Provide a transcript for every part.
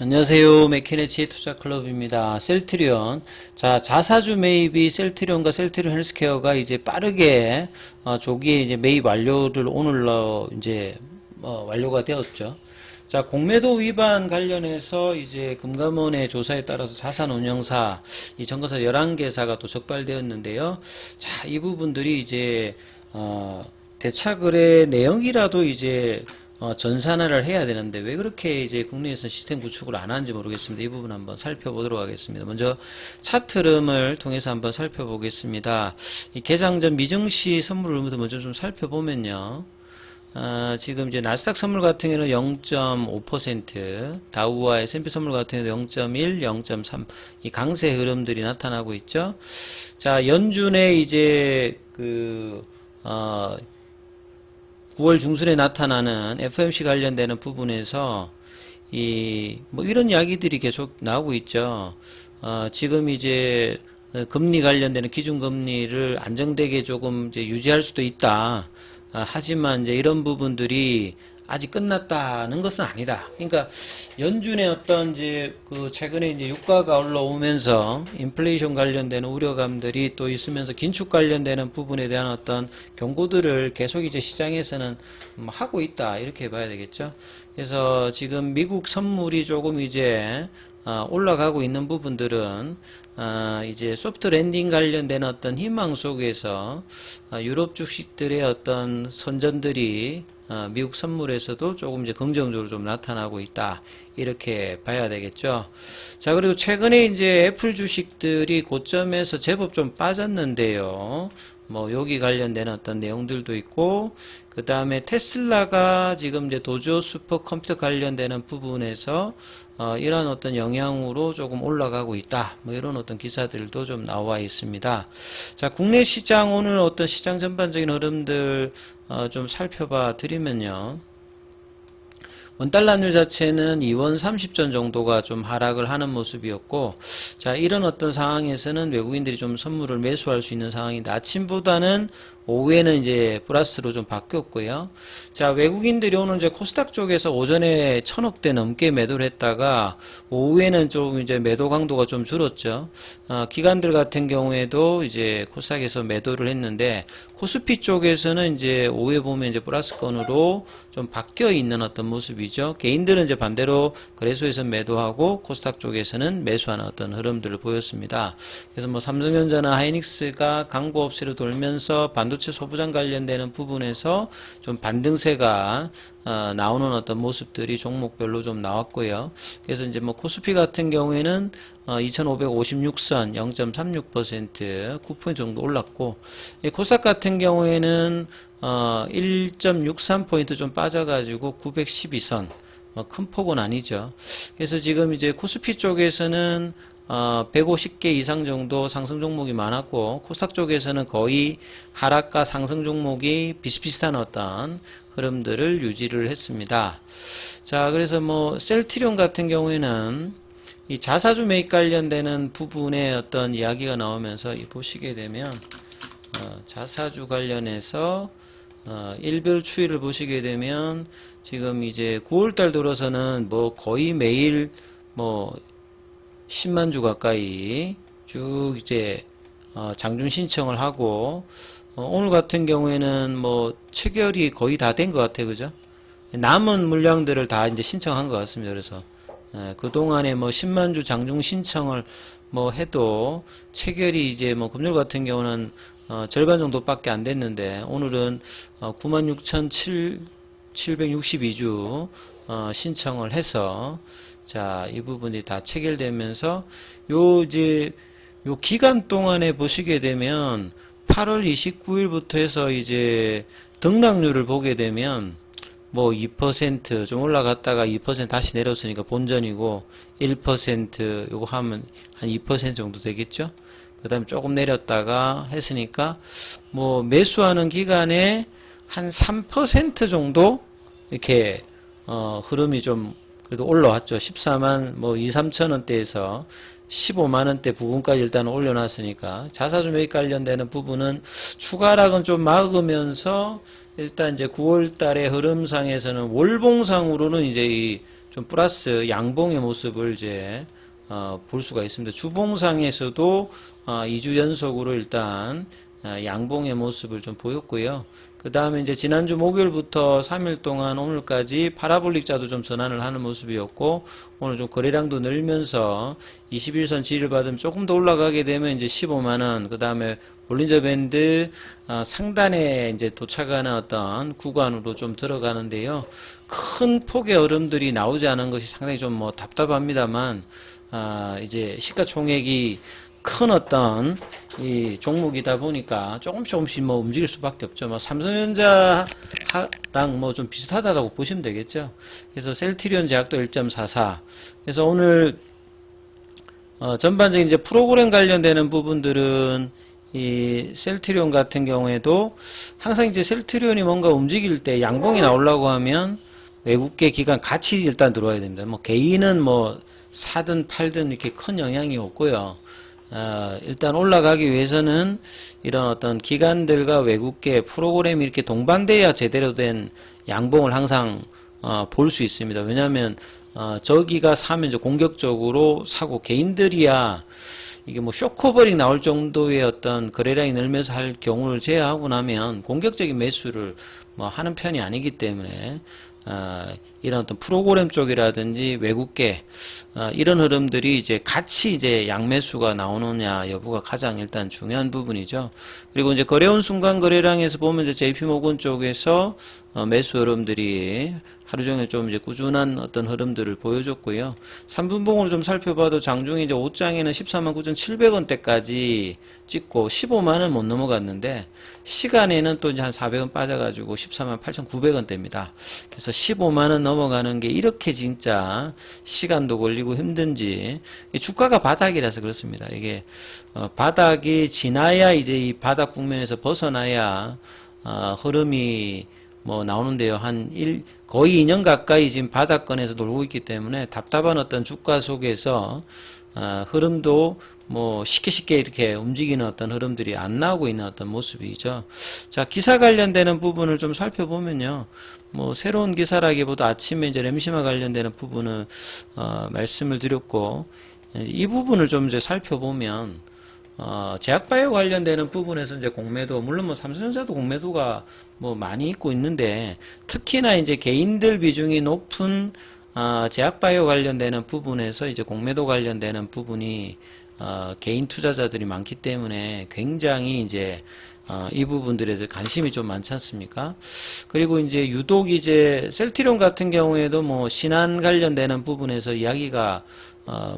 안녕하세요. 맥키네치 투자클럽입니다. 셀트리온. 자, 자사주 매입이 셀트리온과 셀트리온 헬스케어가 이제 빠르게, 조기에 이제 매입 완료를 오늘로 이제, 완료가 되었죠. 자, 공매도 위반 관련해서 이제 금감원의 조사에 따라서 자산운용사, 이 증거사 11개사가 또 적발되었는데요. 자, 이 부분들이 이제, 대차거래 내용이라도 이제, 전산화를 해야 되는데 왜 그렇게 이제 국내에서 시스템 구축을 안 하는지 모르겠습니다. 이 부분 한번 살펴보도록 하겠습니다. 먼저 차트 흐름을 통해서 한번 살펴보겠습니다. 이 개장 전 미증시 선물을 먼저 좀 살펴보면요. 지금 이제 나스닥 선물 같은 경우는 0.5%, 다우와 S&P 선물 같은 경우는 0.1, 0.3, 이 강세 흐름들이 나타나고 있죠. 자, 연준에 이제 9월 중순에 나타나는 FOMC 관련되는 부분에서 뭐 이런 이야기들이 계속 나오고 있죠. 지금 이제 금리 관련되는 기준금리를 안정되게 조금 이제 유지할 수도 있다. 하지만 이제 이런 부분들이 아직 끝났다는 것은 아니다. 그러니까 연준의 어떤 이제 최근에 이제 유가가 올라오면서 인플레이션 관련되는 우려감들이 또 있으면서 긴축 관련되는 부분에 대한 어떤 경고들을 계속 이제 시장에서는 하고 있다. 이렇게 봐야 되겠죠. 그래서 지금 미국 선물이 조금 이제 올라가고 있는 부분들은 이제 소프트 랜딩 관련된 어떤 희망 속에서 유럽 주식들의 어떤 선전들이 미국 선물에서도 조금 이제 긍정적으로 좀 나타나고 있다. 이렇게 봐야 되겠죠. 자, 그리고 최근에 이제 애플 주식들이 고점에서 제법 좀 빠졌는데요. 뭐 여기 관련된 어떤 내용들도 있고, 그 다음에 테슬라가 지금 이제 도조 슈퍼컴퓨터 관련되는 부분에서 이러한 어떤 영향으로 조금 올라가고 있다. 뭐 이런 어떤 기사들도 좀 나와 있습니다. 자, 국내 시장 오늘 어떤 시장 전반적인 흐름들 좀 살펴봐 드리면요. 원달러율 자체는 2원 30전 정도가 좀 하락을 하는 모습이었고, 자, 이런 어떤 상황에서는 외국인들이 좀 선물을 매수할 수 있는 상황인데, 아침보다는 오후에는 이제 플러스로 좀 바뀌었고요. 자, 외국인들이 오늘 이제 코스닥 쪽에서 오전에 1000억대 넘게 매도를 했다가, 오후에는 좀 이제 매도 강도가 좀 줄었죠. 기관들 같은 경우에도 이제 코스닥에서 매도를 했는데, 코스피 쪽에서는 이제 오후에 보면 이제 플러스권으로 좀 바뀌어 있는 어떤 모습이죠. 개인들은 이제 반대로 거래소에서 매도하고 코스닥 쪽에서는 매수하는 어떤 흐름들을 보였습니다. 그래서 뭐 삼성전자나 하이닉스가 광고업체로 돌면서 반도체 소부장 관련되는 부분에서 좀 반등세가 나오는 어떤 모습들이 종목별로 좀 나왔고요. 그래서 이제 뭐 코스피 같은 경우에는 2556선 0.36% 9% 정도 올랐고, 코스닥 같은 경우에는 1.63포인트 좀 빠져가지고 912선, 큰 폭은 아니죠. 그래서 지금 이제 코스피 쪽에서는 150개 이상 정도 상승 종목이 많았고, 코스닥 쪽에서는 거의 하락과 상승 종목이 비슷비슷한 어떤 흐름들을 유지를 했습니다. 자, 그래서 뭐 셀트리온 같은 경우에는 이 자사주 매입 관련되는 부분에 어떤 이야기가 나오면서 보시게 되면 자사주 관련해서 일별 추이를 보시게 되면 지금 이제 9월달 들어서는 뭐 거의 매일 뭐 10만 주 가까이 쭉 이제 장중 신청을 하고, 오늘 같은 경우에는 뭐 체결이 거의 다 된 것 같아요. 그죠? 남은 물량들을 다 이제 신청한 것 같습니다. 그래서 그동안에 뭐 10만 주 장중 신청을 뭐 해도 체결이 이제 뭐 금요일 같은 경우는 절반 정도밖에 안 됐는데, 오늘은 96,762주 신청을 해서, 자, 이 부분이 다 체결되면서 요 기간 동안에 보시게 되면 8월 29일부터 해서 이제 등락률을 보게 되면 뭐 2% 좀 올라갔다가 2% 다시 내렸으니까 본전이고, 1% 요거 하면 한 2% 정도 되겠죠. 그 다음에 조금 내렸다가 했으니까 뭐 매수하는 기간에 한 3% 정도 이렇게 흐름이 좀 그래도 올라왔죠. 14만 뭐 2, 3천 원대에서 15만 원대 부근까지 일단 올려놨으니까, 자사주 매입 관련되는 부분은 추가 하락은 좀 막으면서 일단 이제 9월 달의 흐름상에서는 월봉상으로는 이제 이 좀 플러스 양봉의 모습을 이제 볼 수가 있습니다. 주봉상에서도 2주 연속으로 일단 양봉의 모습을 좀 보였고요. 그 다음에 이제 지난주 목요일부터 3일 동안 오늘까지 파라볼릭자도 좀 전환을 하는 모습이었고, 오늘 좀 거래량도 늘면서 21선 지지를 받으면 조금 더 올라가게 되면 이제 15만원, 그 다음에 볼린저 밴드 상단에 이제 도착하는 어떤 구간으로 좀 들어가는데요. 큰 폭의 얼음들이 나오지 않은 것이 상당히 좀 뭐 답답합니다만, 이제 시가총액이 큰 어떤 이 종목이다 보니까 조금씩 뭐 움직일 수밖에 없죠. 뭐 삼성전자랑 뭐 좀 비슷하다라고 보시면 되겠죠. 그래서 셀트리온 제약도 1.44. 그래서 오늘 전반적인 이제 프로그램 관련되는 부분들은 이 셀트리온 같은 경우에도 항상 이제 셀트리온이 뭔가 움직일 때 양봉이 나오려고 하면 외국계 기관 같이 일단 들어와야 됩니다. 뭐 개인은 뭐 사든 팔든 이렇게 큰 영향이 없고요. 일단 올라가기 위해서는 이런 어떤 기관들과 외국계 프로그램이 이렇게 동반돼야 제대로 된 양봉을 항상 볼 수 있습니다. 왜냐하면 저기가 사면 이제 공격적으로 사고, 개인들이야 이게 뭐 쇼커버링 나올 정도의 어떤 거래량이 늘면서 할 경우를 제외하고 나면 공격적인 매수를 뭐 하는 편이 아니기 때문에 이런 어떤 프로그램 쪽이라든지 외국계 이런 흐름들이 이제 같이 이제 양매수가 나오느냐 여부가 가장 일단 중요한 부분이죠. 그리고 이제 거래원 순간 거래량에서 보면 이제 JP모건 쪽에서 매수 흐름들이 하루 종일 좀 이제 꾸준한 어떤 흐름들을 보여줬고요. 3분봉으로 좀 살펴봐도 장중에 이제 5장에는 149,700원대까지 찍고 15만원 못 넘어갔는데, 시간에는 또 이제 한 400원 빠져가지고 148,900원대입니다. 그래서 15만원 넘어가는 게 이렇게 진짜 시간도 걸리고 힘든지, 주가가 바닥이라서 그렇습니다. 이게 바닥이 지나야 이제 이 바닥 국면에서 벗어나야 흐름이 뭐 나오는데요. 거의 2년 가까이 지금 바닥권에서 놀고 있기 때문에 답답한 어떤 주가 속에서 흐름도 뭐 쉽게 이렇게 움직이는 어떤 흐름들이 안 나오고 있는 어떤 모습이죠. 자, 기사 관련되는 부분을 좀 살펴보면요. 뭐 새로운 기사라기보다 아침에 이제 램시마 관련되는 부분은 말씀을 드렸고, 이 부분을 좀 이제 살펴보면 제약바이오 관련되는 부분에서 이제 공매도, 물론 뭐 삼성전자도 공매도가 뭐 많이 있고 있는데, 특히나 이제 개인들 비중이 높은 제약바이오 관련되는 부분에서 이제 공매도 관련되는 부분이 개인 투자자들이 많기 때문에 굉장히 이제 이 부분들에 대해서 관심이 좀 많지 않습니까? 그리고 이제 유독 이제 셀트리온 같은 경우에도 뭐 신한 관련되는 부분에서 이야기가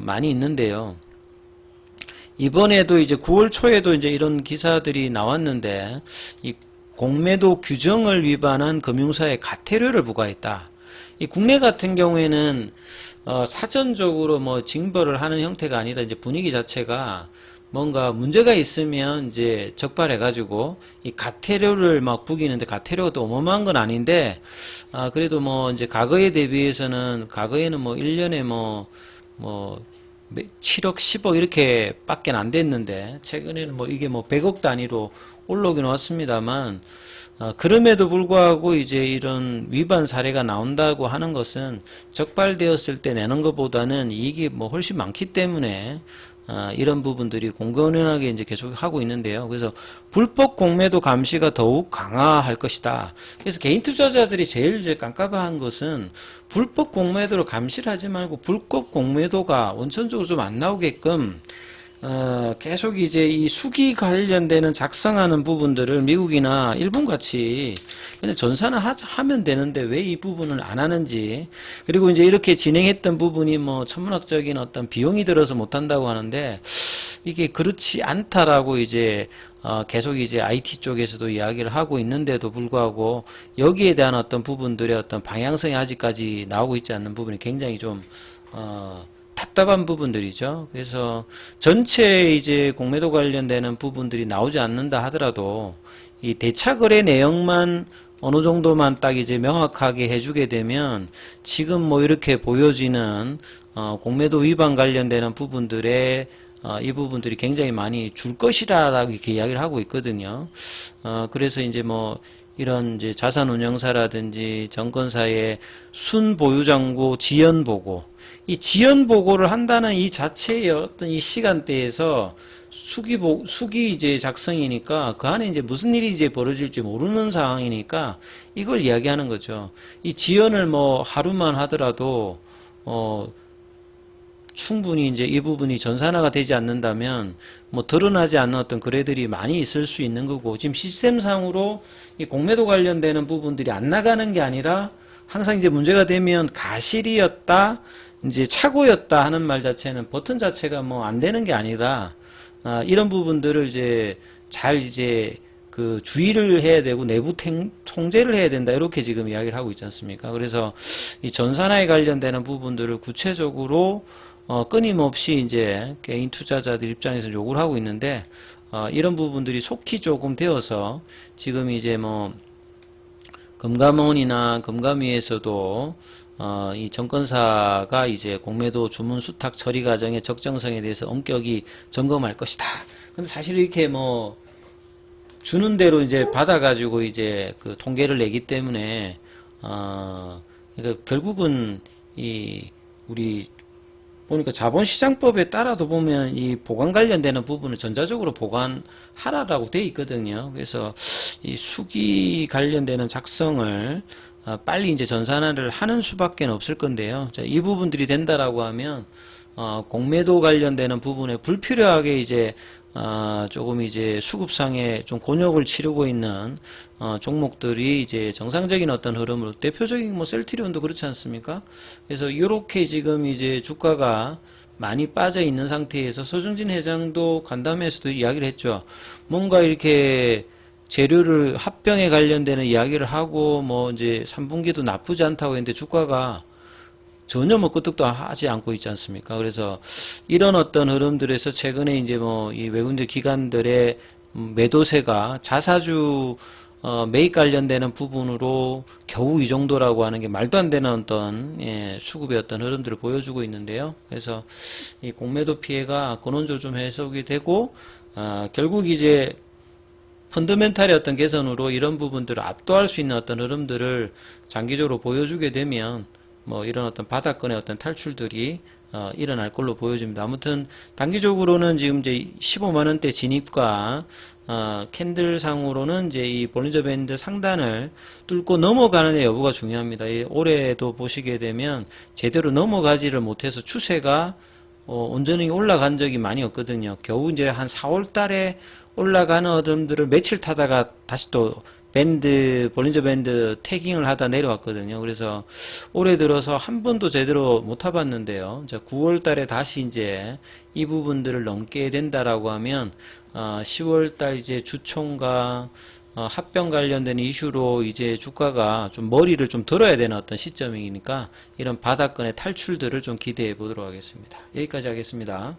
많이 있는데요. 이번에도 이제 9월 초에도 이제 이런 기사들이 나왔는데, 이 공매도 규정을 위반한 금융사에 과태료를 부과했다. 이 국내 같은 경우에는 사전적으로 뭐 징벌을 하는 형태가 아니라 이제 분위기 자체가 뭔가 문제가 있으면 이제 적발해가지고 이 과태료를 막 부기는데, 과태료가 또 어마어마한 건 아닌데, 그래도 뭐 이제 과거에 대비해서는, 과거에는 뭐 1년에 뭐 7억, 10억 이렇게 밖에 안 됐는데, 최근에는 뭐 이게 뭐 100억 단위로 올라오긴 왔습니다만, 그럼에도 불구하고 이제 이런 위반 사례가 나온다고 하는 것은 적발되었을 때 내는 것보다는 이익이 뭐 훨씬 많기 때문에 이런 부분들이 공공연하게 이제 계속 하고 있는데요. 그래서 불법 공매도 감시가 더욱 강화할 것이다. 그래서 개인 투자자들이 제일 이제 깜깜한 것은 불법 공매도를 감시를 하지 말고 불법 공매도가 원천적으로 좀 안 나오게끔 계속 이제 이 수기 관련되는 작성하는 부분들을 미국이나 일본 같이 그냥 전산을 하면 되는데 왜 이 부분을 안 하는지, 그리고 이제 이렇게 진행했던 부분이 뭐 천문학적인 어떤 비용이 들어서 못 한다고 하는데, 이게 그렇지 않다라고 이제 계속 이제 IT 쪽에서도 이야기를 하고 있는데도 불구하고 여기에 대한 어떤 부분들의 어떤 방향성이 아직까지 나오고 있지 않는 부분이 굉장히 좀 답답한 부분들이죠. 그래서 전체 이제 공매도 관련되는 부분들이 나오지 않는다 하더라도 이 대차 거래 내용만 어느 정도만 딱 이제 명확하게 해주게 되면 지금 뭐 이렇게 보여지는 공매도 위반 관련되는 부분들의 이 부분들이 굉장히 많이 줄 것이라고 이렇게 이야기를 하고 있거든요. 그래서 이제 뭐 이런 이제 자산운용사라든지 정권사의 순보유장고 지연보고, 이 지연보고를 한다는 이 자체의 어떤 이 시간대에서 수기 이제 작성이니까 그 안에 이제 무슨 일이 이제 벌어질지 모르는 상황이니까 이걸 이야기하는 거죠. 이 지연을 뭐 하루만 하더라도 충분히 이제 이 부분이 전산화가 되지 않는다면 뭐 드러나지 않는 어떤 거래들이 많이 있을 수 있는 거고, 지금 시스템상으로 이 공매도 관련되는 부분들이 안 나가는 게 아니라 항상 이제 문제가 되면 가실이었다, 이제 착오였다 하는 말 자체는 버튼 자체가 뭐 안 되는 게 아니라 이런 부분들을 이제 잘 이제 그 주의를 해야 되고 내부 통제를 해야 된다, 이렇게 지금 이야기를 하고 있지 않습니까? 그래서 이 전산화에 관련되는 부분들을 구체적으로 끊임없이 이제 개인 투자자들 입장에서 요구를 하고 있는데, 이런 부분들이 속히 조금 되어서 지금 이제 뭐 금감원이나 금감위에서도 이 정권사가 이제 공매도 주문 수탁 처리 과정의 적정성에 대해서 엄격히 점검할 것이다. 근데 사실 이렇게 뭐 주는 대로 이제 받아가지고 이제 그 통계를 내기 때문에 그러니까 결국은 이 우리 보니까 자본시장법에 따라도 보면 이 보관 관련되는 부분을 전자적으로 보관하라라고 돼 있거든요. 그래서 이 수기 관련되는 작성을 빨리 이제 전산화를 하는 수밖에 없을 건데요. 자, 이 부분들이 된다라고 하면 공매도 관련되는 부분에 불필요하게 이제 조금 이제 수급상에 좀 곤욕을 치르고 있는 종목들이 이제 정상적인 어떤 흐름으로, 대표적인 뭐 셀트리온도 그렇지 않습니까? 그래서 이렇게 지금 이제 주가가 많이 빠져 있는 상태에서 서정진 회장도 간담회에서도 이야기를 했죠. 뭔가 이렇게 재료를 합병에 관련되는 이야기를 하고 뭐 이제 3분기도 나쁘지 않다고 했는데 주가가 전혀 뭐 끄떡도 하지 않고 있지 않습니까? 그래서 이런 어떤 흐름들에서 최근에 이제 뭐 이 외국인 기관들의 매도세가 자사주 매입 관련되는 부분으로 겨우 이 정도라고 하는 게 말도 안 되는 어떤 수급의 어떤 흐름들을 보여주고 있는데요. 그래서 이 공매도 피해가 근원적으로 좀 해소가 되고 결국 이제 펀더멘탈의 어떤 개선으로 이런 부분들을 압도할 수 있는 어떤 흐름들을 장기적으로 보여주게 되면 뭐 이런 어떤 바닥권의 어떤 탈출들이 일어날 걸로 보여집니다. 아무튼 단기적으로는 지금 이제 15만원대 진입과 캔들상으로는 이제 이 볼린저 밴드 상단을 뚫고 넘어가는 데 여부가 중요합니다. 올해도 보시게 되면 제대로 넘어가지를 못해서 추세가 온전히 올라간 적이 많이 없거든요. 겨우 이제 한 4월 달에 올라가는 흐름들을 며칠 타다가 다시 또 볼린저 밴드 태깅을 하다 내려왔거든요. 그래서 올해 들어서 한 번도 제대로 못 타봤는데요. 자, 9월 달에 다시 이제 이 부분들을 넘게 된다라고 하면 10월 달 이제 주총과 합병 관련된 이슈로 이제 주가가 좀 머리를 좀 들어야 되는 어떤 시점이니까 이런 바닥권의 탈출들을 좀 기대해 보도록 하겠습니다. 여기까지 하겠습니다.